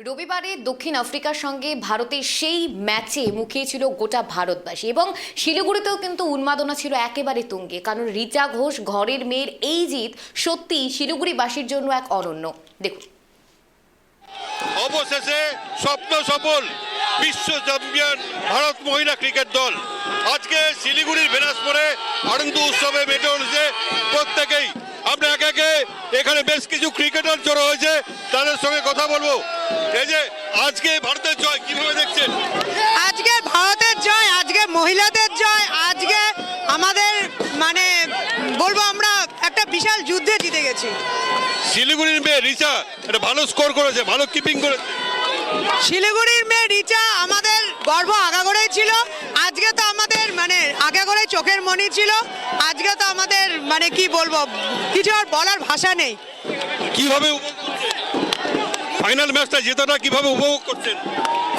রবিবারে দক্ষিণ আফ্রিকার সঙ্গে ভারতের সেই ম্যাচে মুখিয়ে ছিল গোটা ভারতবাসী এবং শিলিগুড়িতেও কিন্তু উন্মাদনা ছিল একেবারে তুঙ্গে, কারণ রিচা ঘোষ ঘরের মেয়ের এই জিত সত্যি শিলিগুড়িবাসীর জন্য এক অনন্য। দেখুন, অবশেষে স্বপ্ন সফল, বিশ্ব চ্যাম্পিয়ন ভারত মহিলা ক্রিকেট দল আজকে শিলিগুড়ির ভেনাসপুরে আনন্দ উৎসবে মেতে উঠেছে। প্রত্যেকেই আমরা একে একে এখানে বেশ কিছু ক্রিকেটার জড়ো হয়েছে, তাদের সঙ্গে কথা বলবো। এই যে আজকে ভারতের জয় কিভাবে দেখছেন? আজকে ভারতের জয়, আজকে মহিলাদের জয়, আজকে আমাদের বলবো আমরা একটা বিশাল যুদ্ধে জিতে গেছি। শিলিগুড়ির মেয়ে রিচা একটা ভালো স্কোর করেছে, ভালো কিপিং করেছে। শিলিগুড়ির মেয়ে রিচা আমাদের গর্ব আগাগোড়াই ছিল। আজকে তো আমাদের আগাগোড়াই চোখের মণি ছিল। আজকে তো আমাদের কি বলবো, কিছু আর বলার ভাষা নেই। কিভাবে ফাইনাল ম্যাচটা জেতাটা কিভাবে উপভোগ করছেন?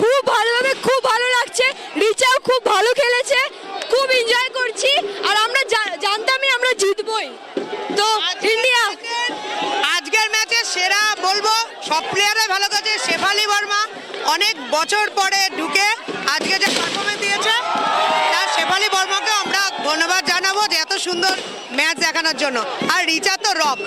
খুব ভালোভাবে, খুব ভালো লাগছে। রিচাও খুব ভালো খেলেছে, খুব এনজয় করছি। আর আমরা জানতামই আমরা জিতবই। তো ইন্ডিয়া আজকের ম্যাচে সেরা বলবো সব প্লেয়ারই ভালো করেছে। শেফালি বর্মা অনেক বছর পরে ঢুকে আজকে যে পারফরমেন্স দিয়েছে, তার শেফালি বর্মাকে আমরা ধন্যবাদ জানাবো যে এত সুন্দর ম্যাচ দেখানোর জন্য। আর রিচা তো রক।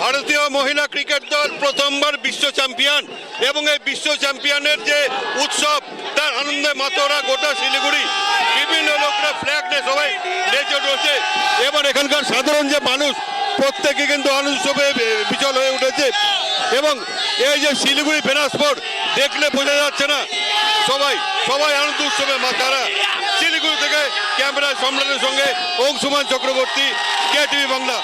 ভারতীয় মহিলা ক্রিকেট দল প্রথমবার বিশ্ব চ্যাম্পিয়ন এবং এই বিশ্ব চ্যাম্পিয়নের যে উৎসব, তার আনন্দে মাতোরা গোটা শিলিগুড়ি। বিভিন্ন লোকরা ফ্ল্যাগ নিয়ে সবাই নেচে উঠেছে এবং এখানকার সাধারণ যে মানুষ প্রত্যেকে কিন্তু আনন্দ উৎসবে বিচল হয়ে উঠেছে। এবং এই যে শিলিগুড়ি ভেনাসপুর দেখলে বোঝা যাচ্ছে না, সবাই সবাই আনন্দ উৎসবে মাতারা। শিলিগুড়ি থেকে ক্যামেরা সম্রাটের সঙ্গে অংশুমান চক্রবর্তী, KTV বাংলা।